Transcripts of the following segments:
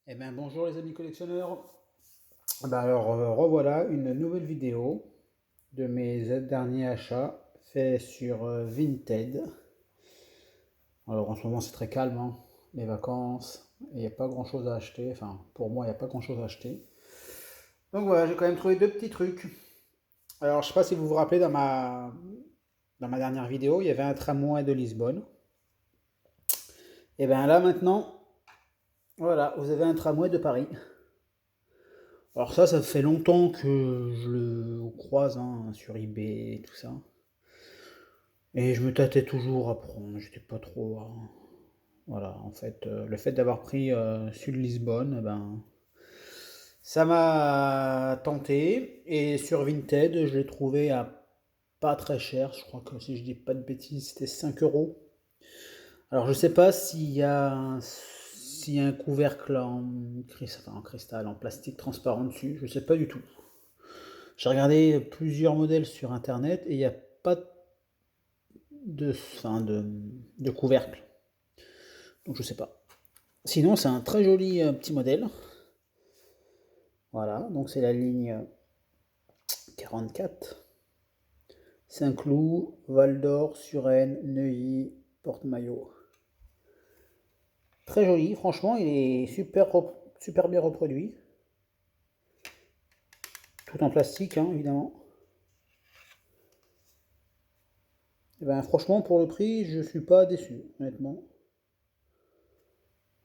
Eh bien bonjour les amis collectionneurs. Revoilà une nouvelle vidéo de mes derniers achats faits sur Vinted. Alors en ce moment c'est très calme, hein, les vacances, il n'y a pas grand chose à acheter, enfin pour moi il n'y a pas grand chose à acheter. Donc voilà, j'ai quand même trouvé deux petits trucs. Alors je sais pas si vous vous rappelez dans ma dernière vidéo, il y avait un tramway de Lisbonne. Et bien là maintenant, voilà, vous avez un tramway de Paris. Alors ça fait longtemps que je le croise hein, sur eBay et tout ça. Et je me tâtais toujours à prendre, j'étais pas trop. Voilà, en fait, le fait d'avoir pris Sud-Lisbonne, ça m'a tenté. Et sur Vinted, je l'ai trouvé à pas très cher. Je crois que si je dis pas de bêtises, c'était 5 euros. Alors je sais pas s'il y a un couvercle en cristal, en plastique transparent dessus, je sais pas du tout. J'ai regardé plusieurs modèles sur internet et il n'y a pas de couvercle. Donc je sais pas. Sinon, c'est un très joli petit modèle. Voilà, donc c'est la ligne 44. Saint-Cloud, Val d'Or, Suresnes, Neuilly, Porte-Maillot. Très joli, franchement, il est super bien reproduit. Tout en plastique, hein, évidemment. Et ben, franchement, pour le prix, je suis pas déçu, honnêtement.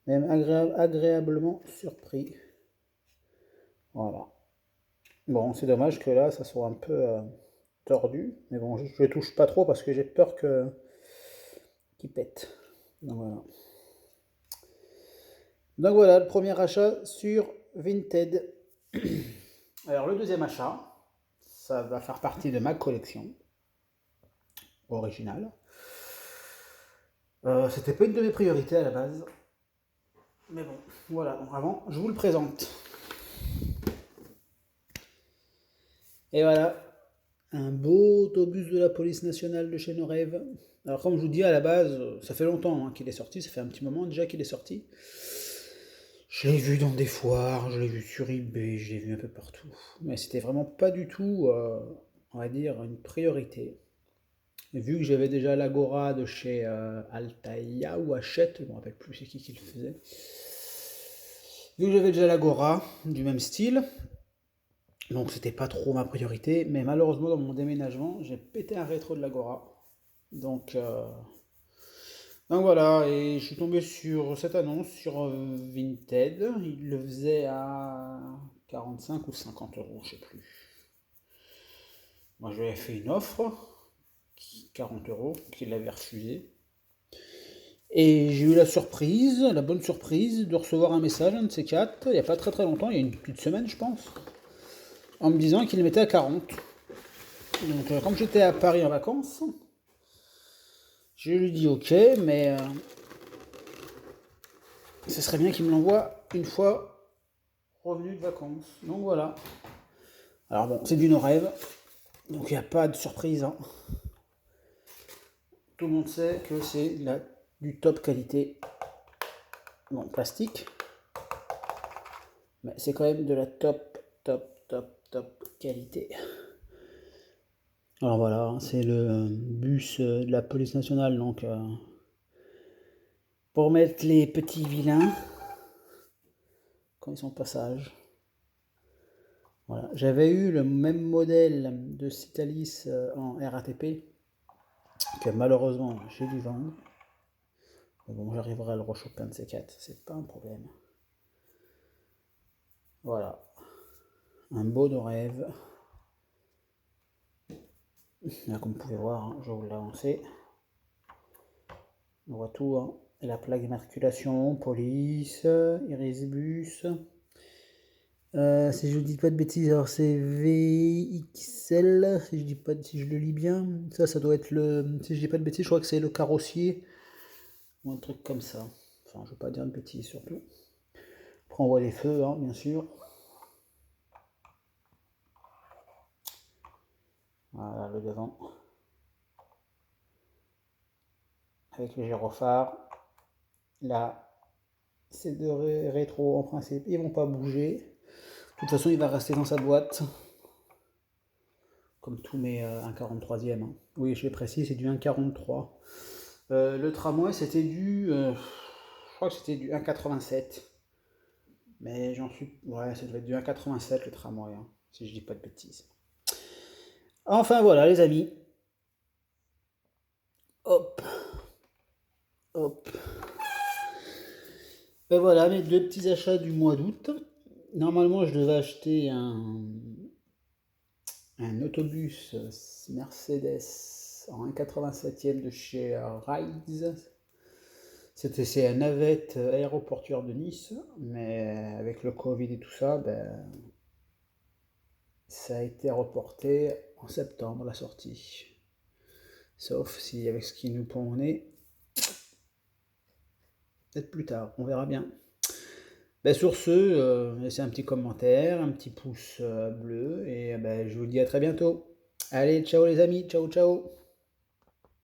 Même agréablement surpris. Voilà. Bon, c'est dommage que là, ça soit un peu tordu. Mais bon, je ne touche pas trop parce que j'ai peur qu'il pète. Donc voilà. Donc voilà, le premier achat sur Vinted. Alors le deuxième achat, ça va faire partie de ma collection originale. C'était pas une de mes priorités à la base. Mais bon, voilà. Donc avant, je vous le présente. Et voilà, un beau autobus de la police nationale de chez nos rêves. Alors comme je vous dis à la base, ça fait longtemps hein, qu'il est sorti, ça fait un petit moment déjà qu'il est sorti. Je l'ai vu dans des foires, je l'ai vu sur eBay, je l'ai vu un peu partout. Mais c'était vraiment pas du tout, on va dire, une priorité. Et vu que j'avais déjà l'Agora de chez Altaïa ou Hachette, je ne me rappelle plus c'est qui le faisait. Vu que j'avais déjà l'Agora du même style, donc c'était pas trop ma priorité. Mais malheureusement, dans mon déménagement, j'ai pété un rétro de l'Agora. Donc, euh, donc voilà, et je suis tombé sur cette annonce sur Vinted. Il le faisait à 45 ou 50 euros, je sais plus. Moi, je lui avais fait une offre, 40 euros, qu'il avait refusé. Et j'ai eu la bonne surprise, de recevoir un message, un de ces quatre, il n'y a pas très très longtemps, il y a une petite semaine, je pense, en me disant qu'il le mettait à 40. Donc, comme j'étais à Paris en vacances, je lui dis ok, mais ce serait bien qu'il me l'envoie une fois revenu de vacances. Donc voilà. Alors bon, c'est du no rêve, donc il n'y a pas de surprise, hein. Tout le monde sait que c'est du top qualité. Bon, plastique, mais c'est quand même de la top qualité. Alors voilà, hein, c'est le bus de la police nationale, donc pour mettre les petits vilains quand ils sont de passage. Voilà. J'avais eu le même modèle de Citalis en RATP que malheureusement j'ai dû vendre. Mais bon, j'arriverai à le rechoper un de ces quatre, c'est pas un problème. Voilà, un beau de rêve. Là, comme vous pouvez voir, hein, je vais vous l'avancer. On voit tout, hein. La plaque d'immatriculation, police, Irisbus. Si je dis pas de bêtises, alors c'est VXL, si je le lis bien. Ça doit être le. Si je dis pas de bêtises, je crois que c'est le carrossier. Ou un truc comme ça. Enfin, je veux pas dire de bêtises surtout. Après, on voit les feux, hein, bien sûr. Voilà le devant. Avec le gyrophare. Là, ces deux rétro en principe, ils vont pas bouger. De toute façon, il va rester dans sa boîte. Comme tous mes 1,43e. Hein. Oui, je l'ai précisé, c'est du 1,43. Le tramway, c'était du... je crois que c'était du 1,87. Mais j'en suis... Ouais, ça devait être du 1,87 le tramway, hein, si je dis pas de bêtises. Enfin voilà les amis. Hop. Hop. Ben voilà mes deux petits achats du mois d'août. Normalement je devais acheter un autobus Mercedes en 1,87e de chez Rides. C'est un navette aéroportuaire de Nice, mais avec le Covid et tout ça, ben, ça a été reporté en septembre la sortie. Sauf si avec ce qui nous pend au nez, peut-être plus tard, on verra bien. Ben sur ce, laissez un petit commentaire, un petit pouce bleu, et ben, je vous dis à très bientôt. Allez, ciao les amis, ciao ciao.